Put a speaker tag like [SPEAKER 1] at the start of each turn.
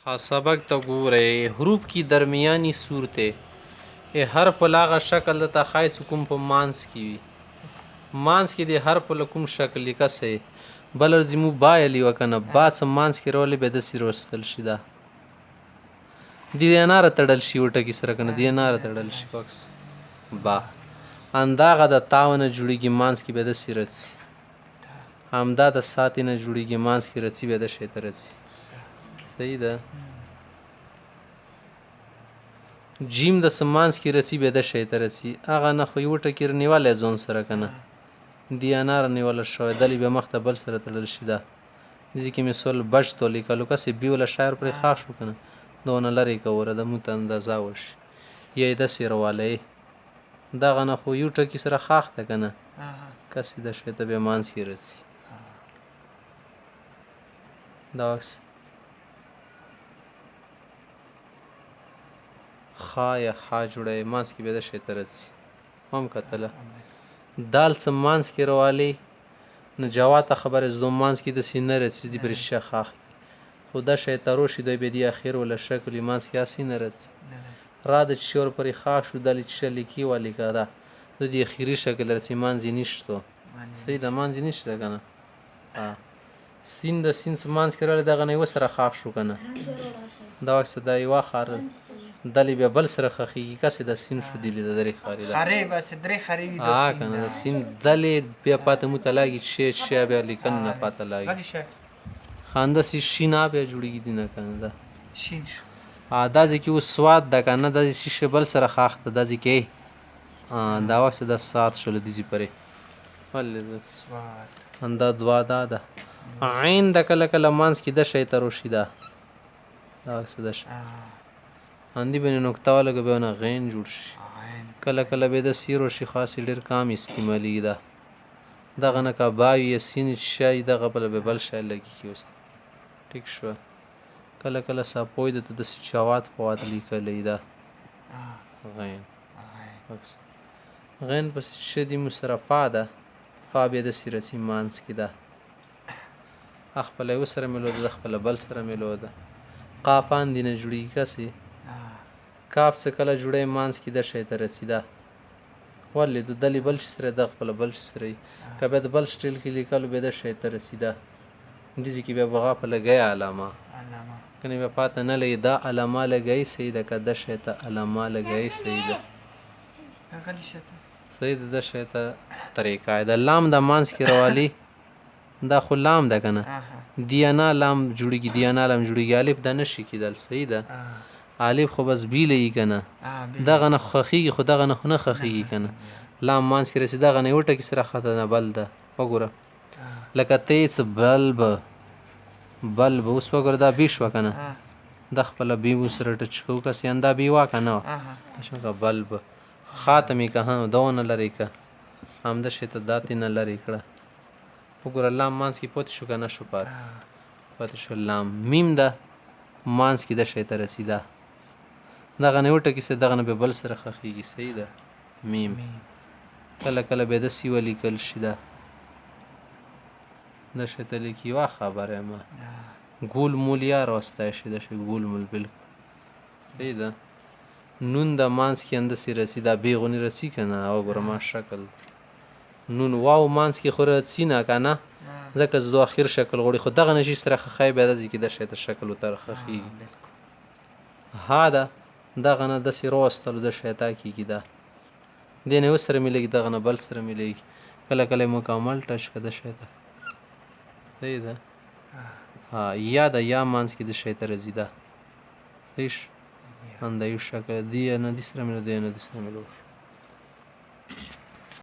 [SPEAKER 1] हाँ सबक तो ګورئ حروف کی درمیانی صورتې حرف په لاغه شکل د تخای کوم په مانس کې وي مانس کې د حرف له کوم شکل لیکسئ بل ارزمو با یلی وکنه با څه مانس کې رولې به د سیر وستل شي دا د انار تړل شي وټکی سره کنه د انار تړل شي بکس با انداغه د تاونه جوړیږي مانس کې به د سیر رڅي همدا د ساتي نه جوړیږي مانس کې رڅي به د شیطه رڅي صحیح ده جیم د سمانس کې رسی به د شیطه رسی هغه نه خو یو ټکی نیواله ځون سره کنه دی انار نیواله شوی دلی به مخ ته بل سره تړل شي دا ځکه مثال بچ تو لیکلو کسې بي ولا شاعر پر خاص شو کنه دونه لري کوره د مت اندازا وش یی د سیرواله دغه نه خو یو ټکی سره خاخ ته کنه کسې د شیطه به مانس کې رسی داس خا یا خا جوړه مانس کې به د شیطه رسی هم کتله دال سم مانس کې روالی نو جواته خبر از دو مانس کې د سینه رسی دی پر شخاخ خدا شیطه روشی دوی به دی اخیر ولا شکل مانس کې اسینه رسی را د چور پر خاص شو دلی چلی کی والی کدا د دی اخیری شکل رسی مانز نشته صحیح د مانز نشته کنه سین د سین سمانس کې رال دغه نه وسره خاص شو کنه دا وخت د یو خار دلی به بل سره خخیږي کسې د سین شو دی د درې خاري ده
[SPEAKER 2] خاري بس درې خاري وي د سین
[SPEAKER 1] کنه د سین دلی بیا پاته متلاګي شی بیا لیکن نه پاته لاګي
[SPEAKER 2] غلی شي
[SPEAKER 1] خانده سی شینا بیا جوړیږي دینه کنه دا
[SPEAKER 2] شین شو
[SPEAKER 1] دا ځکه و سواد د کنه د شیشه بل سره خاخته د ځکه دا وخت د سات شول د زی پرې ولې
[SPEAKER 2] سواد
[SPEAKER 1] اندا دوا دا عین د کله کله مانس کې د شی تروشیدا دا وخت د اندی بین نقطه ولګ به نه غین جوړ شي کله کله به د سیرو شي خاص ډیر کم استعمالي ده دغه نه کا باوی یسین شای دغه بل بل شای لګي کیوس ټیک شو کله کله ساپوی د چاوات پوات لیکلې ده غین پس شدی مصرفه ده فابیا د سیرسی مانس کی ده خپل یو سره ملو ده خپل بل سره ملو ده قافان دینه جوړی کسي کاپ څه کله جوړې مانس کې د شیطه رسیدا ولې د دلی بل سره د خپل بل سره کبه د بل سټیل کې لیکلو به د شیطه رسیدا د ځکه به بغا په لګي علامه کني به پاته نه لې دا علامه لګي سیده کده شیطه علامه لګي سیده
[SPEAKER 2] غلی شته
[SPEAKER 1] سیده د شیطه طریقه د لام د مانس کې روالی دا خو لام ده کنه دیانا لام جوړیږي دیانا لام جوړیږي الف د نشي کېدل سیده الف خو بس بیلې کنه دغه نه خخیږي خو دغه نه خونه خخیږي کنه لام مانس کې رسیدا غنه وټه کې سره خطه نه بل ده وګوره لکه تیس بلب اوس وګوره دا بیش وکنه د خپل بی سره ټچ کو کس انده بی وا کنه شو بلب خاتمي که دونه لري که هم د شته داتې نه لري کړه وګوره لام مانس کې پوت شو کنه شو پات شو لام میم ده مانس کې د شته رسیدا دغه نه وټه کې دغه نه به بل سره خخیږي صحیح ده میم کله کله به د سی ولیکل شي ده د شته لیکي وا خبره ما ګول مولیا راستای شي د شي ګول مول بل صحیح ده نون د مانس کې اند سی رسیدا بیغونی رسی کنه او ګرما شکل نون واو مانس کې خو رسی نه کنه ځکه زو اخر شکل غوړي خو دغه نشي سره خخای به د ځکه د شته شکل تر خخي ها ده دغه نه د سیروستل د شیطا کیږي دا دینه وسره ملګي دغه نه بل سره ملګي کله کله مکمل ټچ کده شیطا صحیح ده یا د یا مانس کې د شیطا رزیدا هیڅ اند یو شکل دی نه د سره ملګي نه د سره ملګي